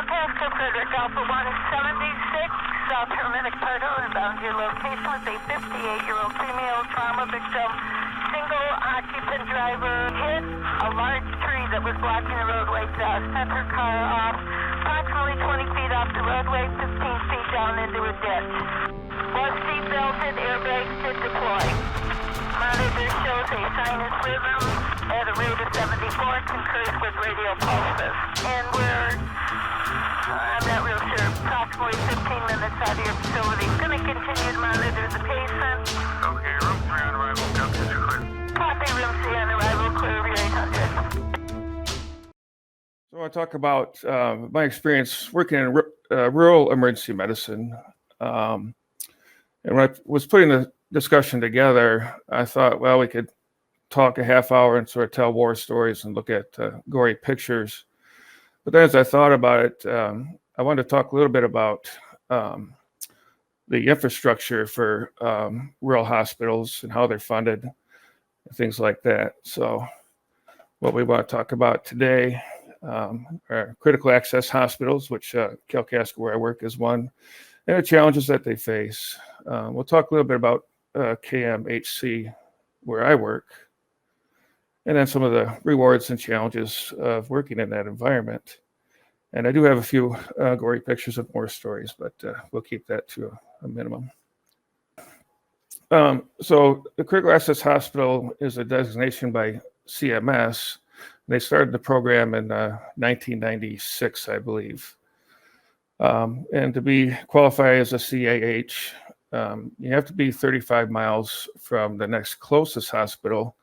Pasco Frederick Alpha 176, South Hermetic Pardo, inbound your location with a 58-year-old female trauma victim. Single occupant driver hit a large tree that was blocking the roadway, sent her car off approximately 20 feet off the roadway, 15 feet down into a ditch. Was seat belted, airbags did deploy. Monitor shows a sinus rhythm at a rate of 74, concurs with radial pulses. And I'm not real sure, approximately 15 minutes out of your facility. Going to continue to monitor the patient. Okay, room 3 on arrival, Delta clear. Copy, room 3 on arrival, clear of your 800. So I talk about my experience working in rural emergency medicine. And when I was putting the discussion together, I thought, well, we could talk a half hour and sort of tell war stories and look at gory pictures. But then as I thought about it, I wanted to talk a little bit about the infrastructure for rural hospitals and how they're funded, and things like that. So what we want to talk about today are critical access hospitals, which Kalkaska, where I work, is one, and the challenges that they face. We'll talk a little bit about KMHC, where I work, and then some of the rewards and challenges of working in that environment. And I do have a few gory pictures of more stories, but we'll keep that to a minimum. So the Critical Access Hospital is a designation by CMS. They started the program in 1996, I believe. And to be qualified as a CAH, you have to be 35 miles from the next closest hospital,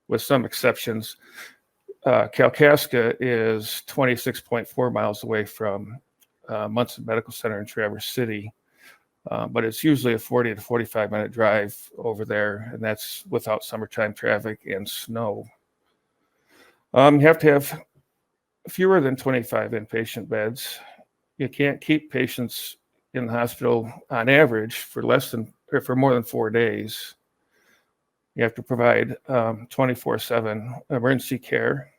with some exceptions. Kalkaska is 26.4 miles away from Munson Medical Center in Traverse City, but it's usually a 40 to 45 minute drive over there, and that's without summertime traffic and snow. You have to have fewer than 25 inpatient beds. You can't keep patients in the hospital on average for more than 4 days. You have to provide 24/7 emergency care.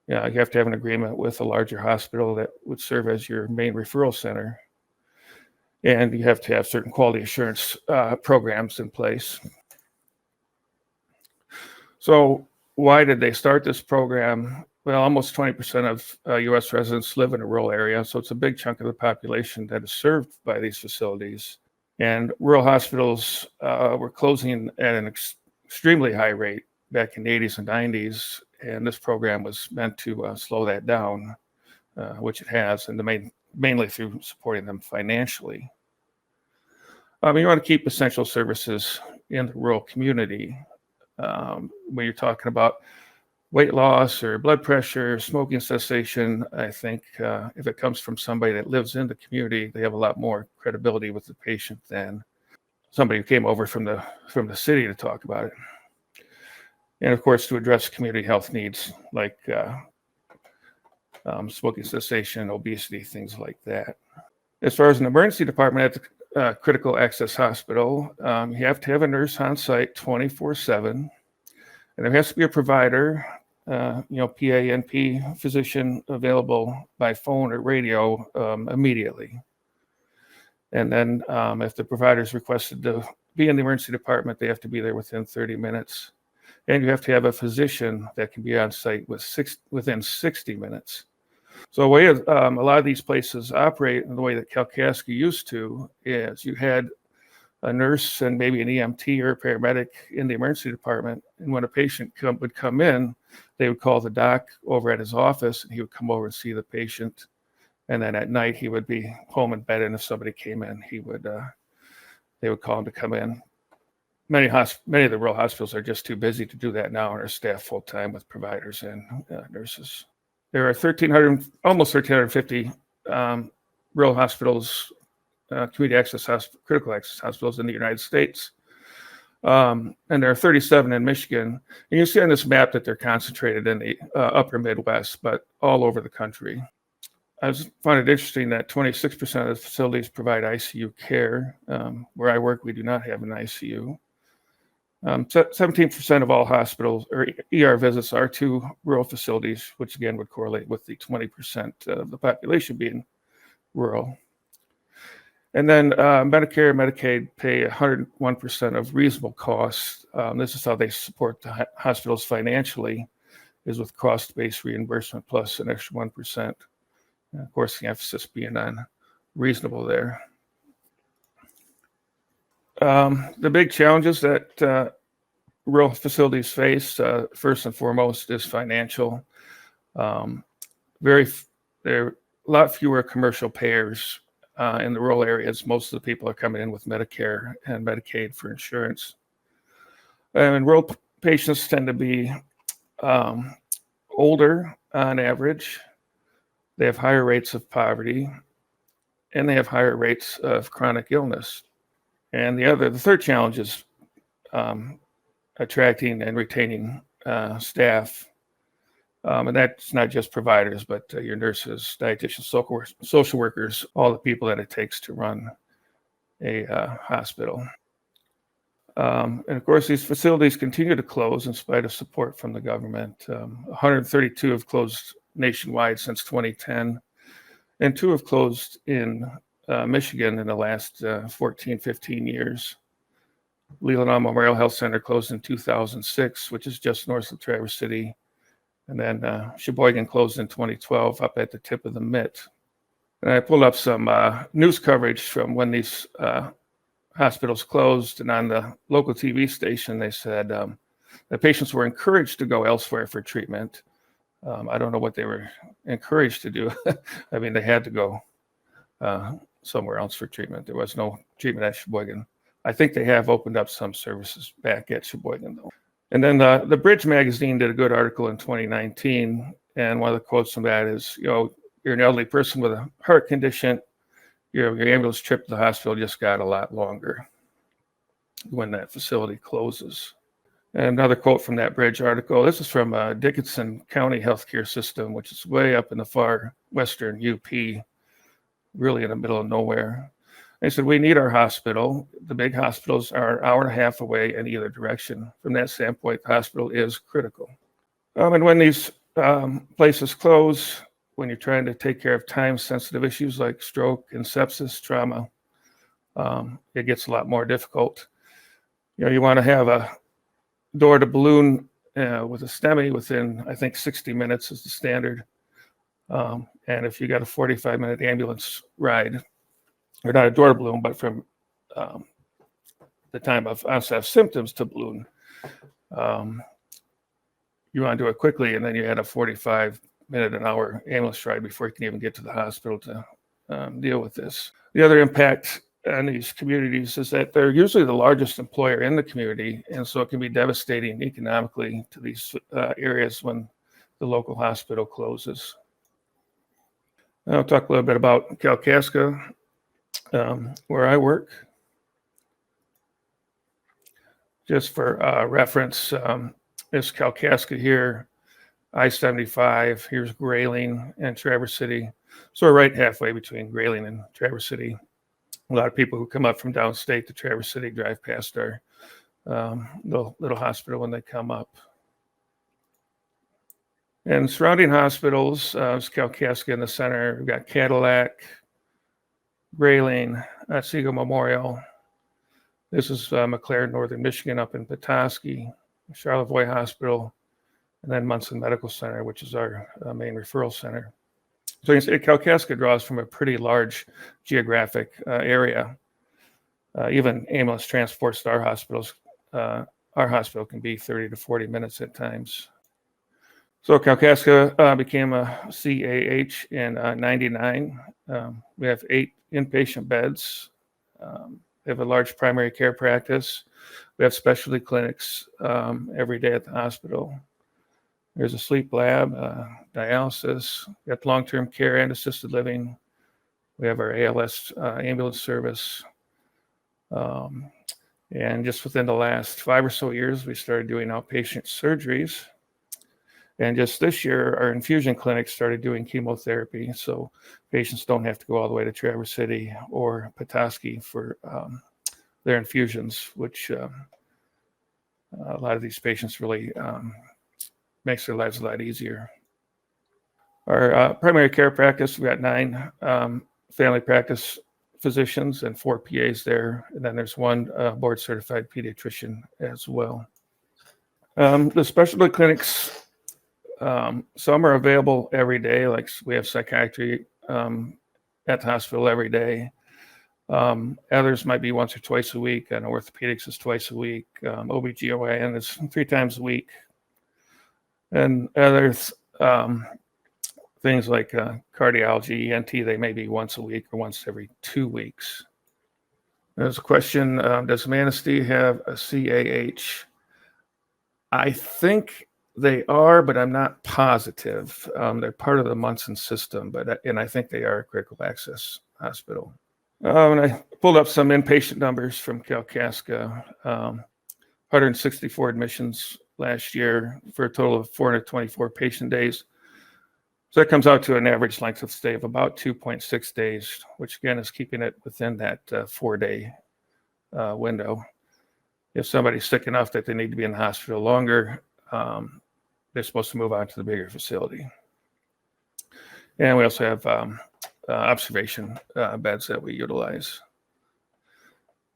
You have to have an agreement with a larger hospital that would serve as your main referral center. And you have to have certain quality assurance programs in place. So why did they start this program? Well, almost 20% of U.S. residents live in a rural area, so it's a big chunk of the population that is served by these facilities. And rural hospitals were closing at an extremely high rate back in the 80s and 90s, and this program was meant to slow that down, which it has, and mainly through supporting them financially. You want to keep essential services in the rural community. When you're talking about weight loss or blood pressure, smoking cessation, I think if it comes from somebody that lives in the community, they have a lot more credibility with the patient than somebody who came over from the city to talk about it. And of course, to address community health needs like smoking cessation, obesity, things like that. As far as an emergency department at the Critical Access Hospital, you have to have a nurse on site 24/7. And there has to be a provider, PA, NP, physician available by phone or radio immediately. And then if the provider is requested to be in the emergency department, they have to be there within 30 minutes. And you have to have a physician that can be on site within 60 minutes. So the way a lot of these places operate, and the way that Kalkaska used to, is you had a nurse and maybe an EMT or a paramedic in the emergency department. And when a patient would come in, they would call the doc over at his office, and he would come over and see the patient. And then at night, he would be home in bed. And if somebody came in, they would call him to come in. Many of the rural hospitals are just too busy to do that now and are staffed full time with providers and nurses. There are almost 1,350 rural hospitals, community access critical access hospitals in the United States. And there are 37 in Michigan. And you see on this map that they're concentrated in the upper Midwest, but all over the country. I find it interesting that 26% of the facilities provide ICU care. Where I work, we do not have an ICU. 17% of all hospitals or ER visits are to rural facilities, which again would correlate with the 20% of the population being rural. And then Medicare and Medicaid pay 101% of reasonable costs. This is how they support the hospitals financially, is with cost-based reimbursement plus an extra 1%. And of course, the emphasis being on reasonable there. The big challenges that rural facilities face, first and foremost, is financial. There are a lot fewer commercial payers in the rural areas. Most of the people are coming in with Medicare and Medicaid for insurance. And rural patients tend to be older on average. They have higher rates of poverty, and they have higher rates of chronic illness. And the third challenge is attracting and retaining staff. And that's not just providers, but your nurses, dietitians, social workers, all the people that it takes to run a hospital. And of course, these facilities continue to close in spite of support from the government. 132 have closed nationwide since 2010, and 2 have closed in Michigan in the last 14, 15 years. Leelanau Memorial Health Center closed in 2006, which is just north of Traverse City. And then Sheboygan closed in 2012 up at the tip of the Mitt. And I pulled up some news coverage from when these hospitals closed, and on the local TV station, they said that patients were encouraged to go elsewhere for treatment. I don't know what they were encouraged to do. I mean, they had to go somewhere else for treatment. There was no treatment at Sheboygan. I think they have opened up some services back at Sheboygan, though. And then the Bridge magazine did a good article in 2019, and one of the quotes from that is, you're an elderly person with a heart condition, your ambulance trip to the hospital just got a lot longer when that facility closes. And another quote from that Bridge article, this is from Dickinson County Healthcare System, which is way up in the far western UP, really in the middle of nowhere. They said, we need our hospital. The big hospitals are an hour and a half away in either direction. From that standpoint, the hospital is critical. And when these places close, when you're trying to take care of time-sensitive issues like stroke and sepsis, trauma, it gets a lot more difficult. You want to have a door to balloon with a STEMI within, I think, 60 minutes is the standard. And if you got a 45-minute ambulance ride, or not a door to balloon, but from the time of onset of symptoms to balloon, you want to do it quickly, and then you add a 45-minute, an hour ambulance ride before you can even get to the hospital to deal with this. The other impact on these communities is that they're usually the largest employer in the community, and so it can be devastating economically to these areas when the local hospital closes. I'll talk a little bit about Kalkaska, where I work. Just for reference, this Kalkaska here, I-75, here's Grayling and Traverse City. So we're right halfway between Grayling and Traverse City. A lot of people who come up from downstate to Traverse City drive past our little hospital when they come up. And surrounding hospitals, it's Kalkaska in the center. We've got Cadillac, Grayling, Otsego Memorial. This is McLaren, Northern Michigan, up in Petoskey, Charlevoix Hospital, and then Munson Medical Center, which is our main referral center. So you can see Kalkaska draws from a pretty large geographic area. Even ambulance transports to our hospitals. Our hospital can be 30 to 40 minutes at times. So Kalkaska became a CAH in 99. We have 8 inpatient beds. We have a large primary care practice. We have specialty clinics every day at the hospital. There's a sleep lab, dialysis. We have long-term care and assisted living. We have our ALS ambulance service. And just within the last 5 or so years, we started doing outpatient surgeries. And just this year, our infusion clinic started doing chemotherapy, so patients don't have to go all the way to Traverse City or Petoskey for their infusions, which A lot of these patients really makes their lives a lot easier. Our primary care practice, we got 9 family practice physicians and 4 PAs there. And then there's 1 board certified pediatrician as well. The specialty clinics, some are available every day. Like we have psychiatry at the hospital every day. Others might be once or twice a week, and orthopedics is twice a week. OBGYN is 3 times a week. And others, things like cardiology, ENT, they may be once a week or once every 2 weeks. There's a question, does Manistee have a CAH? I think they are, but I'm not positive. They're part of the Munson system, and I think they are a critical access hospital. And I pulled up some inpatient numbers from Kalkaska, 164 admissions last year for a total of 424 patient days. So that comes out to an average length of stay of about 2.6 days, which again is keeping it within that 4-day window. If somebody's sick enough that they need to be in the hospital longer, they're supposed to move on to the bigger facility. And we also have observation beds that we utilize.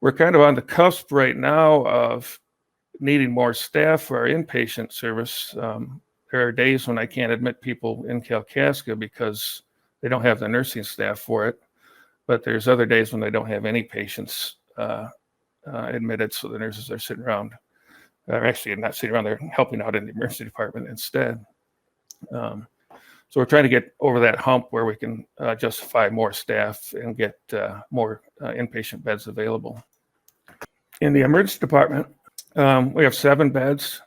We're kind of on the cusp right now of needing more staff for our inpatient service. There are days when I can't admit people in Kalkaska because they don't have the nursing staff for it. But there's other days when they don't have any patients admitted, so the nurses are sitting around. They're actually not sitting around, they're helping out in the emergency department instead. So we're trying to get over that hump where we can justify more staff and get more inpatient beds available. In the emergency department, we have 7 beds.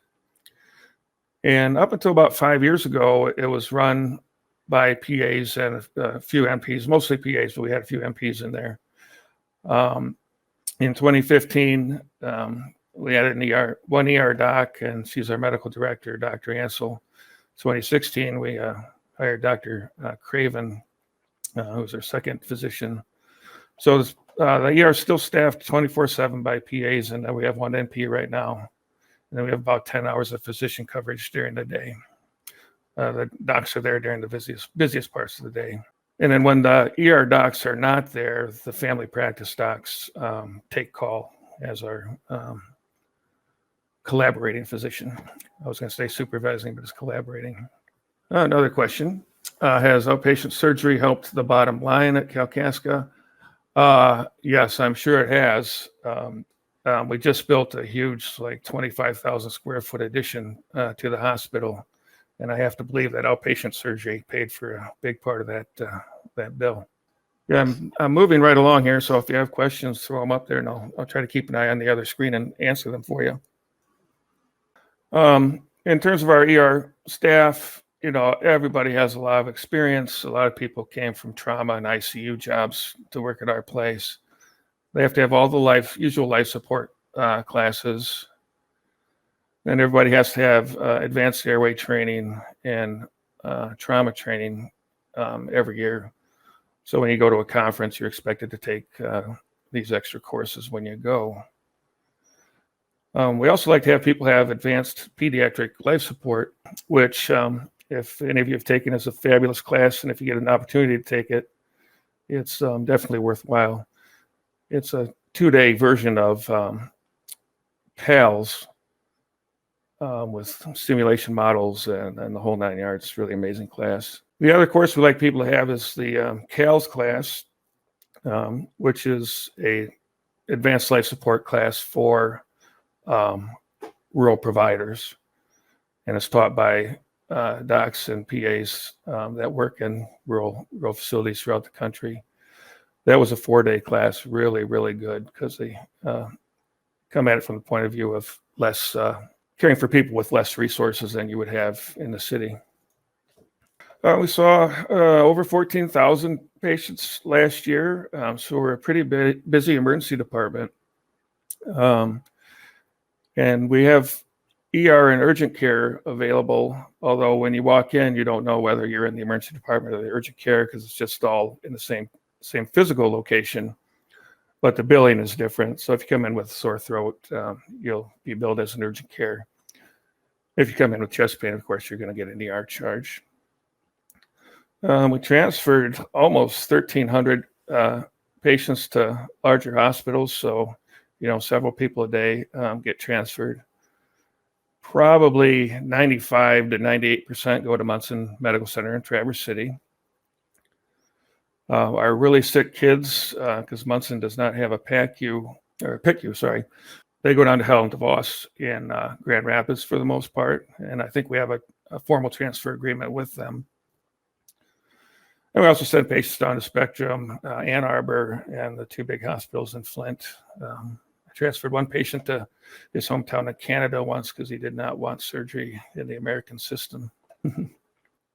And up until about 5 years ago, it was run by PAs and a few NPs, mostly PAs, but we had a few NPs in there. In 2015, we added one ER doc, and she's our medical director, Dr. Ansel. 2016, we hired Dr. Craven, who's our second physician. So the ER is still staffed 24/7 by PAs, and we have 1 NP right now. And then we have about 10 hours of physician coverage during the day. The docs are there during the busiest parts of the day. And then when the ER docs are not there, the family practice docs take call as our collaborating physician. I was going to say supervising, but it's collaborating. Another question, has outpatient surgery helped the bottom line at Kalkaska? Yes, I'm sure it has. We just built a huge, like 25,000 square foot addition to the hospital. And I have to believe that outpatient surgery paid for a big part of that bill. Yeah, I'm moving right along here. So if you have questions, throw them up there and I'll try to keep an eye on the other screen and answer them for you. In terms of our ER staff, everybody has a lot of experience. A lot of people came from trauma and ICU jobs to work at our place. They have to have all the usual life support classes. And everybody has to have advanced airway training and trauma training every year. So when you go to a conference, you're expected to take these extra courses when you go. We also like to have people have advanced pediatric life support, which if any of you have taken, is a fabulous class. And if you get an opportunity to take it, it's definitely worthwhile. It's a 2-day version of PALS with simulation models and the whole 9 yards. It's a really amazing class. The other course we like people to have is the CALS class, which is a advanced life support class for rural providers. And it's taught by docs and PAs that work in rural facilities throughout the country. That was a 4-day class, really, really good, because they come at it from the point of view of less caring for people with less resources than you would have in the city. We saw over 14,000 patients last year, so we're a pretty busy emergency department. And we have ER and urgent care available, although when you walk in, you don't know whether you're in the emergency department or the urgent care because it's just all in the same physical location. but the billing is different. So if you come in with a sore throat, you'll be billed as an urgent care. If you come in with chest pain, of course, you're going to get an ER charge. We transferred almost 1,300 patients to larger hospitals. So, several people a day get transferred. Probably 95 to 98% go to Munson Medical Center in Traverse City. Our really sick kids, because Munson does not have a PICU, they go down to Helen DeVos in Grand Rapids for the most part. And I think we have a formal transfer agreement with them. And we also send patients down to Spectrum, Ann Arbor, and the two big hospitals in Flint. I transferred one patient to his hometown in Canada once because he did not want surgery in the American system.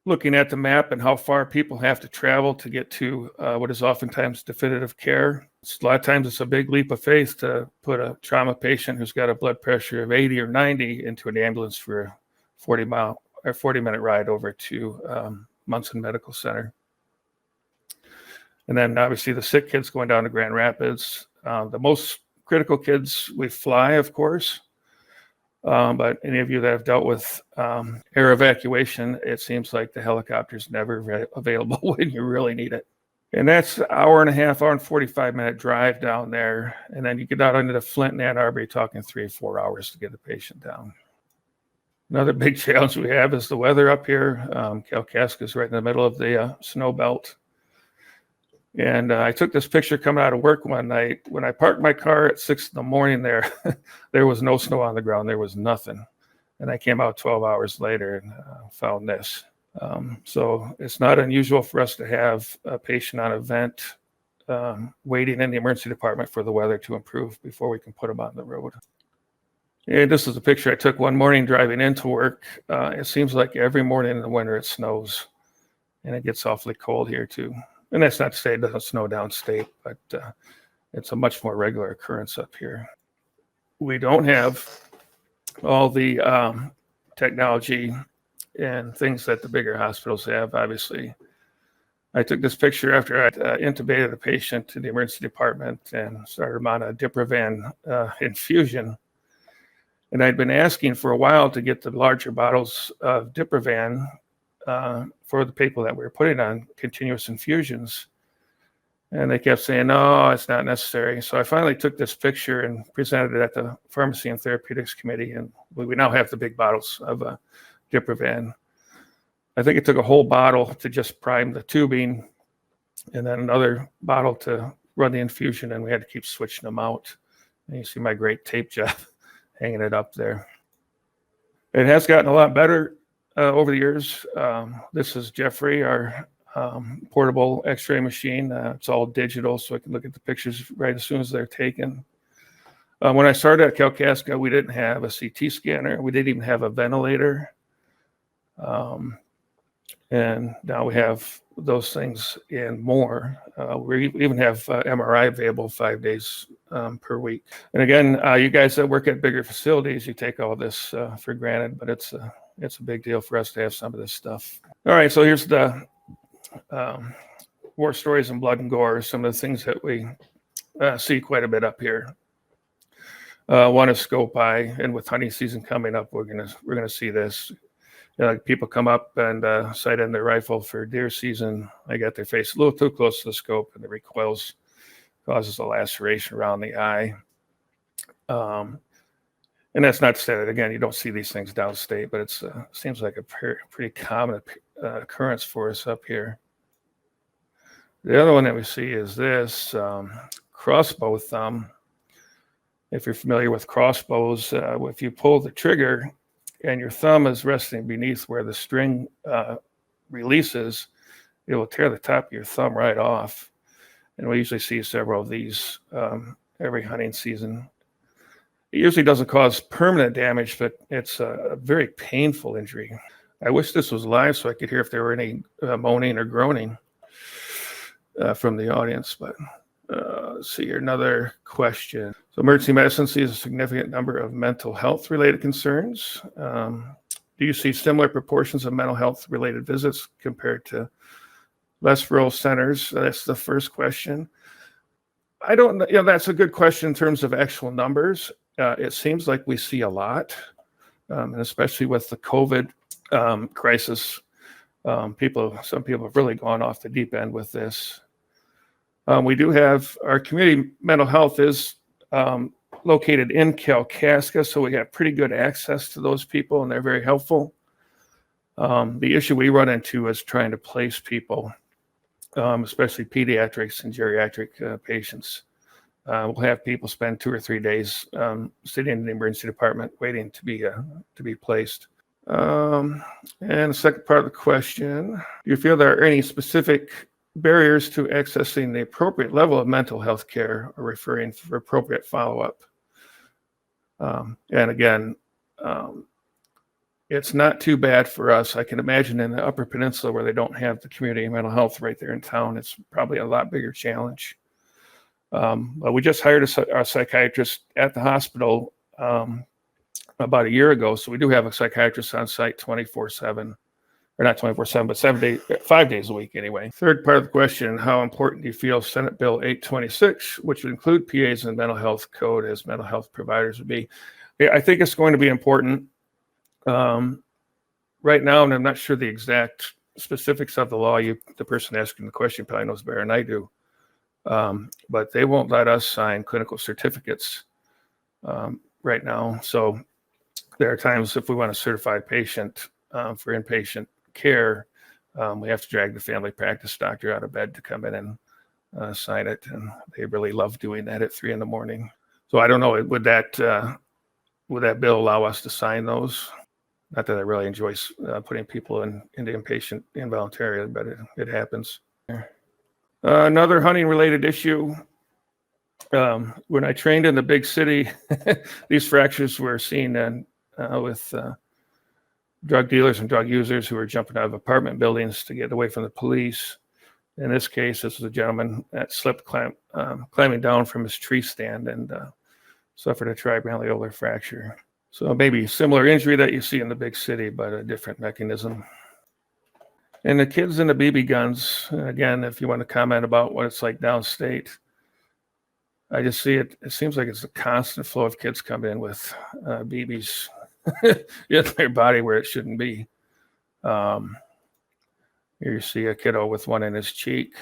Looking at the map and how far people have to travel to get to what is oftentimes definitive care. A lot of times it's a big leap of faith to put a trauma patient who's got a blood pressure of 80 or 90 into an ambulance for a 40-minute ride over to Munson Medical Center. And then obviously the sick kids going down to Grand Rapids. The most critical kids we fly, of course. But any of you that have dealt with air evacuation, it seems like the helicopter's never available when you really need it. And that's an hour and a half, hour and 45-minute drive down there. And then you get out into the Flint and Ann Arbor, you're talking 3 or 4 hours to get the patient down. Another big challenge we have is the weather up here. Kalkaska is right in the middle of the snow belt. And I took this picture coming out of work one night. When I parked my car at 6 a.m. there was no snow on the ground. There was nothing. And I came out 12 hours later and found this. So it's not unusual for us to have a patient on a vent waiting in the emergency department for the weather to improve before we can put them on the road. And this is a picture I took one morning driving into work. It seems like every morning in the winter it snows. And it gets awfully cold here too. And that's not to say it doesn't snow downstate, but it's a much more regular occurrence up here. We don't have all the technology and things that the bigger hospitals have, obviously. I took this picture after I intubated a patient in the emergency department and started him on a Diprivan infusion. And I'd been asking for a while to get the larger bottles of Diprivan for the people that we were putting on continuous infusions. And they kept saying, no, it's not necessary. So I finally took this picture and presented it at the Pharmacy and Therapeutics Committee. And we now have the big bottles of Diprivan. I think it took a whole bottle to just prime the tubing and then another bottle to run the infusion. And we had to keep switching them out. And you see my great tape job hanging it up there. It has gotten a lot better over the years. This is Jeffrey, our portable x-ray machine. It's all digital, so I can look at the pictures right as soon as they're taken. When I started at Kalkaska, we didn't have a CT scanner. We didn't even have a ventilator. And now we have those things and more. We even have MRI available 5 days per week. And again, you guys that work at bigger facilities, you take all this for granted, but it's a big deal for us to have some of this stuff. All right, so here's the war stories and blood and gore, some of the things that we see quite a bit up here. One is scope eye, and with hunting season coming up, we're gonna see this. People come up and sight in their rifle for deer season. They got their face a little too close to the scope, and the recoils causes a laceration around the eye. And that's not to say that, again, you don't see these things downstate, but it seems like a pretty common occurrence for us up here. The other one that we see is this crossbow thumb. If you're familiar with crossbows, if you pull the trigger and your thumb is resting beneath where the string releases, it will tear the top of your thumb right off. And we usually see several of these every hunting season. It usually doesn't cause permanent damage, but it's a very painful injury. I wish this was live so I could hear if there were any moaning or groaning from the audience, but let's see here, another question. So emergency medicine sees a significant number of mental health related concerns. Do you see similar proportions of mental health related visits compared to less rural centers? That's the first question. I don't know. That's a good question in terms of actual numbers. It seems like we see a lot, and especially with the COVID crisis, some people have really gone off the deep end with this. We do have our community mental health is located in Kalkaska, so we have pretty good access to those people, and they're very helpful. The issue we run into is trying to place people, especially pediatrics and geriatric patients. We'll have people spend 2 or 3 days sitting in the emergency department waiting to be placed. And the second part of the question, do you feel there are any specific barriers to accessing the appropriate level of mental health care or referring for appropriate follow-up? And again, it's not too bad for us. I can imagine in the Upper Peninsula where they don't have the community mental health right there in town, it's probably a lot bigger challenge. But we just hired a psychiatrist at the hospital about a year ago. So we do have a psychiatrist on site 24/7, or not 24/7, but 5 days a week anyway. Third part of the question, how important do you feel Senate Bill 826, which would include PAs and mental health code as mental health providers would be? Yeah, I think it's going to be important. Right now, and I'm not sure the exact specifics of the law, the person asking the question probably knows better than I do. But they won't let us sign clinical certificates right now. So there are times if we want a certified patient for inpatient care, we have to drag the family practice doctor out of bed to come in and sign it. And they really love doing that at 3 a.m. So I don't know, would that bill allow us to sign those? Not that I really enjoy putting people into inpatient involuntarily, but it happens. Another hunting related issue. When I trained in the big city, these fractures were seen with drug dealers and drug users who were jumping out of apartment buildings to get away from the police. In this case, this was a gentleman that slipped climbing down from his tree stand and suffered a triballicular fracture. So maybe similar injury that you see in the big city, but a different mechanism. And the kids and the BB guns, again, if you want to comment about what it's like downstate, I just see it seems like it's a constant flow of kids coming in with BBs in their body where it shouldn't be. Here you see a kiddo with one in his cheek.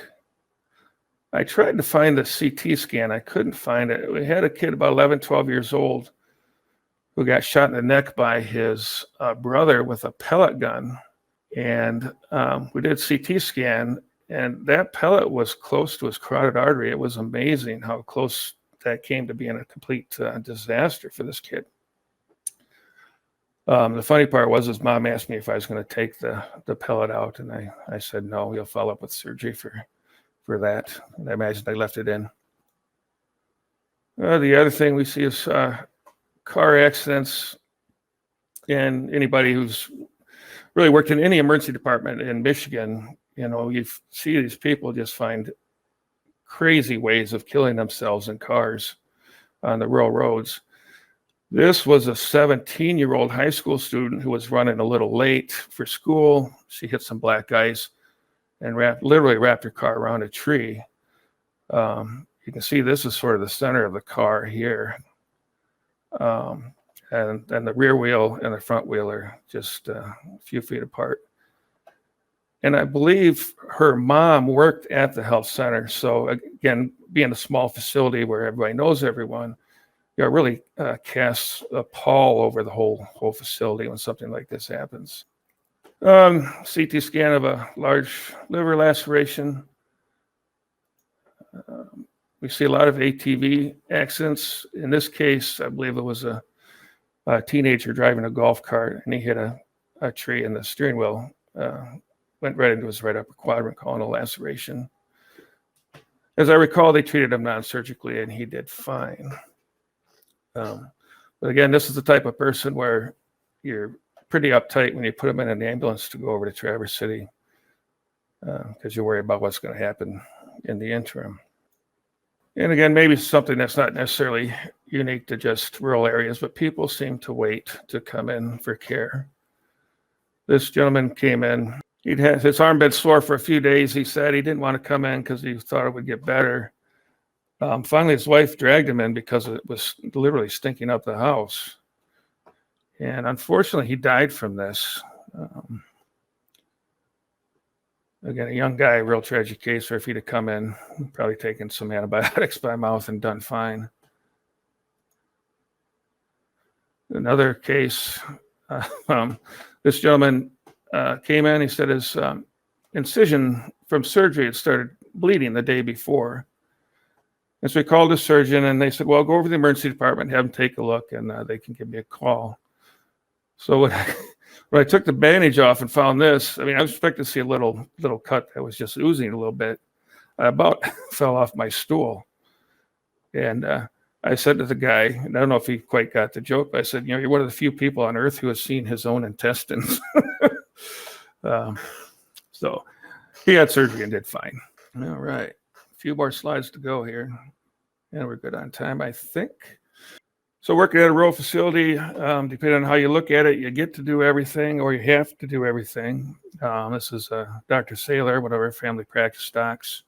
I tried to find the CT scan. I couldn't find it. We had a kid about 11, 12 years old who got shot in the neck by his brother with a pellet gun. And we did CT scan, and that pellet was close to his carotid artery. It was amazing how close that came to being a complete disaster for this kid. The funny part was his mom asked me if I was going to take the pellet out, and I said no, he'll follow up with surgery for that. And I imagine they left it in. The other thing we see is car accidents, and anybody who's really worked in any emergency department in Michigan, you see these people just find crazy ways of killing themselves in cars on the rural roads. This was a 17-year-old high school student who was running a little late for school. She hit some black ice and literally wrapped her car around a tree. You can see this is sort of the center of the car here. And the rear wheel and the front wheel are just a few feet apart. And I believe her mom worked at the health center. So again, being a small facility where everybody knows everyone, it really casts a pall over the whole facility when something like this happens. CT scan of a large liver laceration. We see a lot of ATV accidents. In this case, I believe it was a teenager driving a golf cart, and he hit a tree, and the steering wheel went right into his right upper quadrant, causing a laceration. As I recall, they treated him non-surgically, and he did fine. But again, this is the type of person where you're pretty uptight when you put them in an ambulance to go over to Traverse City because you worry about what's going to happen in the interim. And again, maybe something that's not necessarily unique to just rural areas, but people seem to wait to come in for care. This gentleman came in. He'd had his arm been sore for a few days. He said he didn't want to come in because he thought it would get better. Finally, his wife dragged him in because it was literally stinking up the house. And unfortunately, he died from this. Again, a young guy, real tragic case, where if he'd have come in, probably taken some antibiotics by mouth and done fine. Another case, this gentleman came in, he said his incision from surgery had started bleeding the day before. And so he called his surgeon and they said, well, go over to the emergency department, have them take a look, and they can give me a call. So when I took the bandage off and found this, I mean, I was expecting to see a little cut that was just oozing a little bit. I about fell off my stool. And I said to the guy, and I don't know if he quite got the joke, but I said, you're one of the few people on earth who has seen his own intestines. So he had surgery and did fine. All right. A few more slides to go here. And we're good on time, I think. So working at a rural facility, depending on how you look at it, you get to do everything or you have to do everything. This is Dr. Saylor, one of our family practice docs.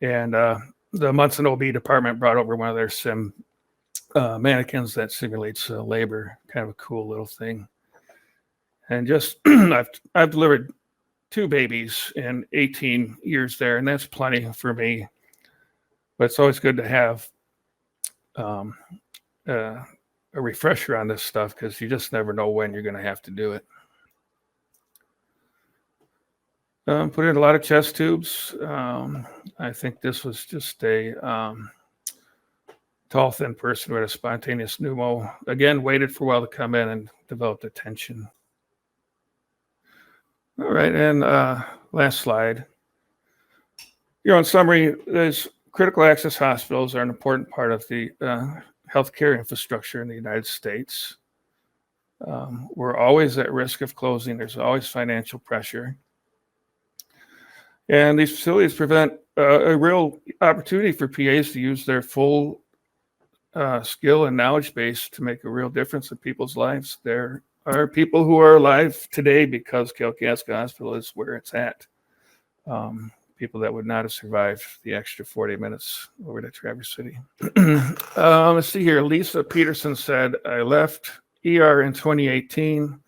And the Munson OB department brought over one of their sim mannequins that simulates labor. Kind of a cool little thing. And just, I've delivered 2 babies in 18 years there, and that's plenty for me. But it's always good to have a refresher on this stuff because you just never know when you're going to have to do it. Put in a lot of chest tubes. I think this was just a tall, thin person who had a spontaneous pneumo. Again, waited for a while to come in and developed a tension. All right, and last slide. In summary, there's critical access hospitals are an important part of the healthcare infrastructure in the United States. We're always at risk of closing. There's always financial pressure. And these facilities present a real opportunity for PAs to use their full skill and knowledge base to make a real difference in people's lives. There are people who are alive today because Kalkaska Hospital is where it's at. People that would not have survived the extra 40 minutes over to Traverse City. Let's see here. Lisa Peterson said, I left ER in 2018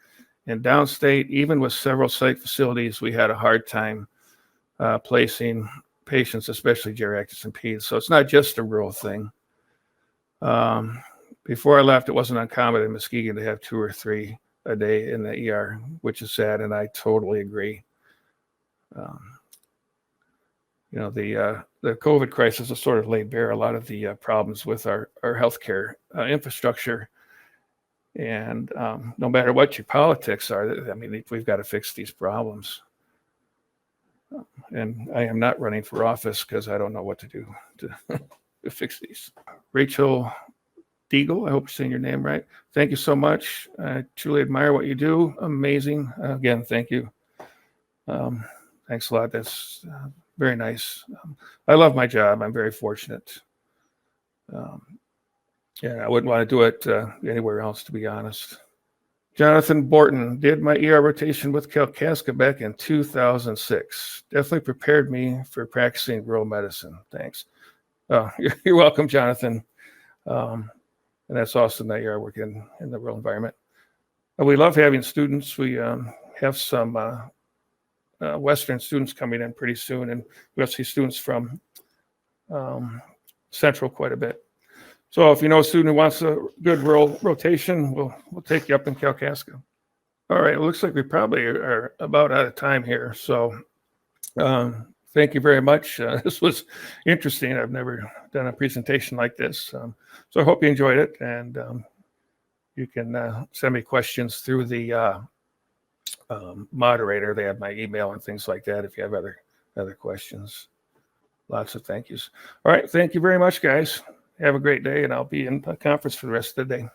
and downstate, even with several site facilities, we had a hard time placing patients, especially geriatrics and peds. So it's not just a rural thing. Before I left, it wasn't uncommon in Muskegon to have 2 or 3 a day in the ER, which is sad, and I totally agree. The COVID crisis has sort of laid bare a lot of the problems with our healthcare infrastructure. And no matter what your politics are, I mean, we've got to fix these problems. And I am not running for office because I don't know what to do to fix these. Rachel Deagle, I hope you're saying your name right. Thank you so much. I truly admire what you do. Amazing. Again, thank you. Thanks a lot. That's very nice. I love my job. I'm very fortunate. I wouldn't want to do it anywhere else, to be honest. Jonathan Borton did my ER rotation with Kalkaska back in 2006. Definitely prepared me for practicing rural medicine. Thanks. You're welcome, Jonathan. And that's awesome that you are working in the rural environment. We love having students. We have some Western students coming in pretty soon, and we'll see students from Central quite a bit. So if you know a student who wants a good rural rotation, we'll take you up in Kalkaska. All right, it looks like we probably are about out of time here. So thank you very much. This was interesting. I've never done a presentation like this. So I hope you enjoyed it, and you can send me questions through the moderator. They have my email and things like that if you have other questions. Lots of thank yous. All right, thank you very much, guys. Have a great day, and I'll be in the conference for the rest of the day.